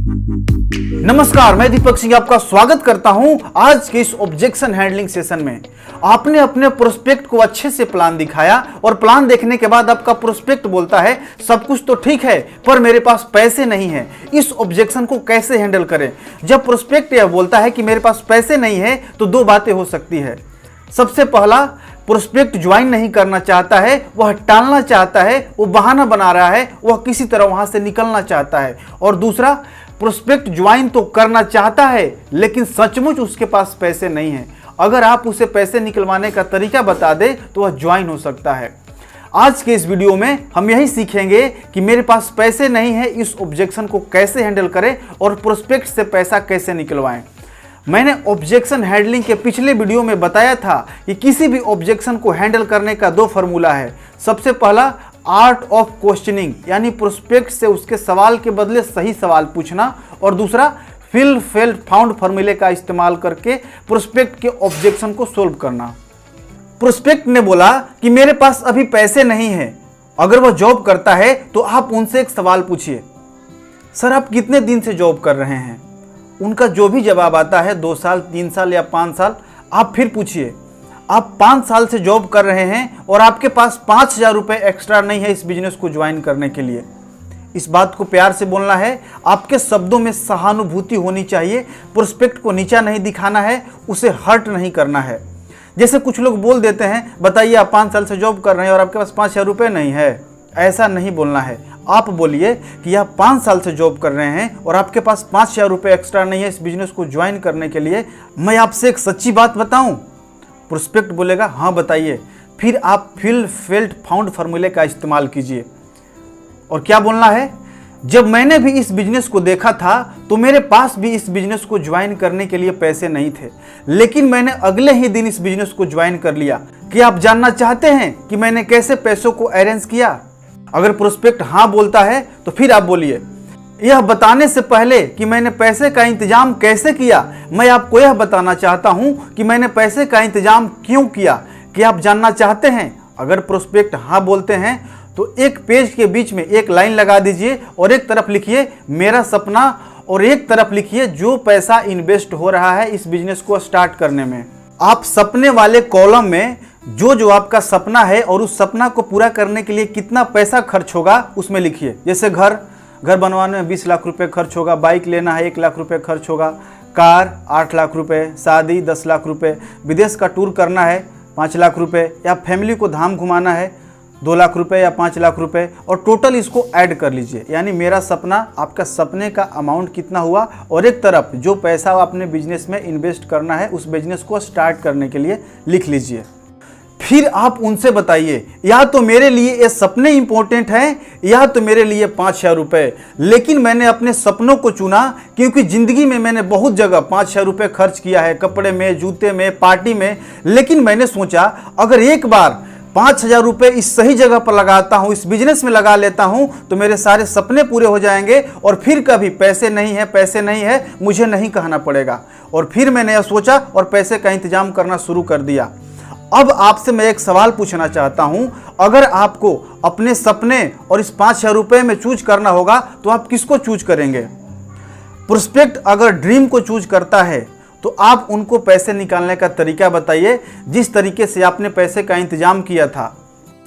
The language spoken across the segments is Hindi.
नमस्कार, मैं दीपक सिंह आपका स्वागत करता हूं आज के इस ऑब्जेक्शन हैंडलिंग सेशन में। आपने अपने प्रोस्पेक्ट को अच्छे से प्लान दिखाया और प्लान देखने के बाद आपका प्रोस्पेक्ट बोलता है सब कुछ तो ठीक है पर मेरे पास पैसे नहीं है। इस ऑब्जेक्शन को कैसे हैंडल करें? जब प्रोस्पेक्ट यह बोलता है कि मेरे पास पैसे नहीं है तो दो बातें हो सकती है। सबसे पहला, प्रोस्पेक्ट ज्वाइन नहीं करना चाहता है, वह टालना चाहता है, वो बहाना बना रहा है, वह किसी तरह वहां से निकलना चाहता है। और दूसरा, प्रोस्पेक्ट ज्वाइन तो करना चाहता है लेकिन सचमुच उसके पास पैसे नहीं है। अगर आप उसे पैसे निकलवाने का तरीका बता दें तो वह ज्वाइन हो सकता है। आज के इस वीडियो में हम यही सीखेंगे कि मेरे पास पैसे नहीं है, इस ऑब्जेक्शन को कैसे हैंडल करें और प्रोस्पेक्ट से पैसा कैसे निकलवाएं। मैंने ऑब्जेक्शन हैंडलिंग के पिछले वीडियो में बताया था कि किसी भी ऑब्जेक्शन को हैंडल करने का दो फॉर्मूला है। सबसे पहला, आर्ट ऑफ क्वेश्चनिंग, यानी प्रोस्पेक्ट से उसके सवाल के बदले सही सवाल पूछना, और दूसरा, फिल फेल्ड फाउंड फॉर्मूले का इस्तेमाल करके प्रोस्पेक्ट के ऑब्जेक्शन को सोल्व करना। प्रोस्पेक्ट ने बोला कि मेरे पास अभी पैसे नहीं है। अगर वह जॉब करता है तो आप उनसे एक सवाल पूछिए, सर आप कितने दिन से जॉब कर रहे हैं? उनका जो भी जवाब आता है 2 साल, 3 साल या 5 साल, आप फिर पूछिए आप 5 साल से जॉब कर रहे हैं और आपके पास 5,000 रुपये एक्स्ट्रा नहीं है इस बिजनेस को ज्वाइन करने के लिए। इस बात को प्यार से बोलना है, आपके शब्दों में सहानुभूति होनी चाहिए। प्रोस्पेक्ट को नीचा नहीं दिखाना है, उसे हर्ट नहीं करना है। जैसे कुछ लोग बोल देते हैं, बताइए आप 5 साल से जॉब कर रहे हैं और आपके पास 5,000 रुपये नहीं है। ऐसा नहीं बोलना है। आप बोलिए कि आप 5 साल से जॉब कर रहे हैं और आपके पास 5,000 रुपये एक्स्ट्रा नहीं है इस बिजनेस को ज्वाइन करने के लिए। मैं आपसे एक सच्ची बात बताऊं? प्रोस्पेक्ट बोलेगा हाँ बताइए। फिर आप फिल फेल्ड फाउंड फॉर्मूले का इस्तेमाल कीजिए। और क्या बोलना है? जब मैंने भी इस बिजनेस को देखा था तो मेरे पास भी इस बिजनेस को ज्वाइन करने के लिए पैसे नहीं थे, लेकिन मैंने अगले ही दिन इस बिजनेस को ज्वाइन कर लिया। क्या आप जानना चाहते हैं कि मैंने कैसे पैसों को अरेंज किया? अगर प्रोस्पेक्ट हाँ बोलता है तो फिर आप बोलिए, यह बताने से पहले कि मैंने पैसे का इंतजाम कैसे किया, मैं आपको यह बताना चाहता हूं कि मैंने पैसे का इंतजाम क्यों किया। क्या आप जानना चाहते हैं? अगर प्रोस्पेक्ट हाँ बोलते हैं तो एक पेज के बीच में एक लाइन लगा दीजिए और एक तरफ लिखिए मेरा सपना और एक तरफ लिखिए जो पैसा इन्वेस्ट हो रहा है इस बिजनेस को स्टार्ट करने में। आप सपने वाले कॉलम में जो आपका सपना है और उस सपना को पूरा करने के लिए कितना पैसा खर्च होगा उसमें लिखिए। जैसे घर बनवाने में 20 लाख रुपए खर्च होगा, बाइक लेना है 1 लाख रुपए खर्च होगा, कार 8 लाख रुपए, शादी 10 लाख रुपए, विदेश का टूर करना है 5 लाख रुपए, या फैमिली को धाम घुमाना है 2 लाख रुपए या 5 लाख रुपए, और टोटल इसको ऐड कर लीजिए। यानी मेरा सपना, आपका सपने का अमाउंट कितना हुआ, और एक तरफ जो पैसा आपने बिजनेस में इन्वेस्ट करना है उस बिजनेस को स्टार्ट करने के लिए लिख लीजिए। फिर आप उनसे बताइए या तो मेरे लिए ये सपने इंपॉर्टेंट हैं या तो मेरे लिए 5,000 रुपये, लेकिन मैंने अपने सपनों को चुना क्योंकि ज़िंदगी में मैंने बहुत जगह 5,000 रुपये खर्च किया है, कपड़े में, जूते में, पार्टी में, लेकिन मैंने सोचा अगर एक बार 5,000 रुपये इस सही जगह पर लगाता हूँ, इस बिजनेस में लगा लेता हूँ तो मेरे सारे सपने पूरे हो जाएंगे और फिर कभी पैसे नहीं है मुझे नहीं कहना पड़ेगा। और फिर मैंने यह सोचा और पैसे का इंतजाम करना शुरू कर दिया। अब आपसे मैं एक सवाल पूछना चाहता हूं, अगर आपको अपने सपने और इस 5,000 रुपये में चूज करना होगा तो आप किसको चूज करेंगे? प्रोस्पेक्ट अगर ड्रीम को चूज करता है तो आप उनको पैसे निकालने का तरीका बताइए जिस तरीके से आपने पैसे का इंतजाम किया था।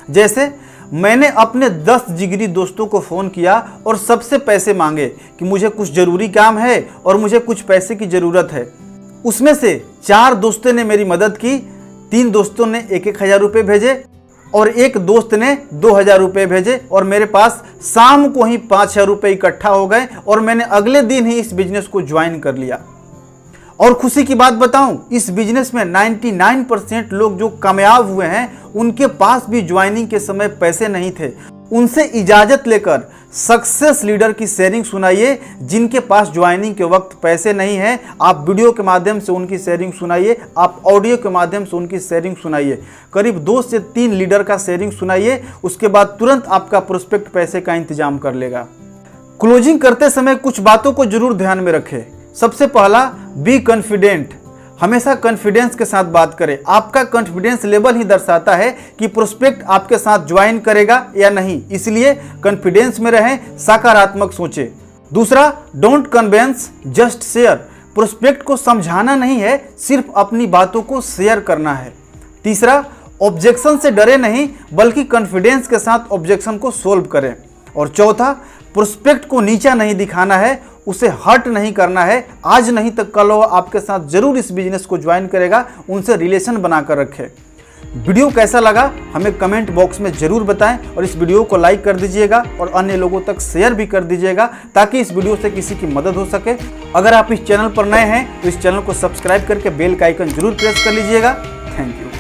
जैसे मैंने अपने 10 जिगरी दोस्तों को फ़ोन किया और सबसे पैसे मांगे कि मुझे कुछ ज़रूरी काम है और मुझे कुछ पैसे की ज़रूरत है। उसमें से 4 दोस्तों ने मेरी मदद की, 3 दोस्तों ने 1,000 रुपये भेजे और एक दोस्त ने 2,000 रुपये भेजे, और मेरे पास शाम को ही 5,000 रुपये इकट्ठा हो गए और मैंने अगले दिन ही इस बिजनेस को ज्वाइन कर लिया। और खुशी की बात बताऊं, इस बिजनेस में 99% लोग जो कामयाब हुए हैं उनके पास भी ज्वाइनिंग के समय पैसे नहीं थे। उनसे इजाज़त लेकर सक्सेस लीडर की शेयरिंग सुनाइए जिनके पास ज्वाइनिंग के वक्त पैसे नहीं है। आप वीडियो के माध्यम से उनकी शेयरिंग सुनाइए, आप ऑडियो के माध्यम से उनकी शेयरिंग सुनाइए। करीब 2 से 3 लीडर का शेयरिंग सुनाइए, उसके बाद तुरंत आपका प्रोस्पेक्ट पैसे का इंतजाम कर लेगा। क्लोजिंग करते समय कुछ बातों को जरूर ध्यान में रखें। सबसे पहला, बी कॉन्फिडेंट। हमेशा कॉन्फिडेंस के साथ बात करें। आपका कॉन्फिडेंस लेवल ही दर्शाता है कि प्रोस्पेक्ट आपके साथ ज्वाइन करेगा या नहीं, इसलिए कॉन्फिडेंस में रहें, सकारात्मक सोचें। दूसरा, don't convince just share. Prospect को समझाना नहीं है, सिर्फ अपनी बातों को शेयर करना है। तीसरा, ऑब्जेक्शन से डरे नहीं बल्कि कॉन्फिडेंस के साथ ऑब्जेक्शन को सोल्व करें। और चौथा, प्रोस्पेक्ट को नीचा नहीं दिखाना है, उसे हर्ट नहीं करना है। आज नहीं तो कल वो आपके साथ जरूर इस बिजनेस को ज्वाइन करेगा, उनसे रिलेशन बनाकर रखें। वीडियो कैसा लगा हमें कमेंट बॉक्स में जरूर बताएं और इस वीडियो को लाइक कर दीजिएगा और अन्य लोगों तक शेयर भी कर दीजिएगा ताकि इस वीडियो से किसी की मदद हो सके। अगर आप इस चैनल पर नए हैं तो इस चैनल को सब्सक्राइब करके बेल का आइकन जरूर प्रेस कर लीजिएगा। Thank you.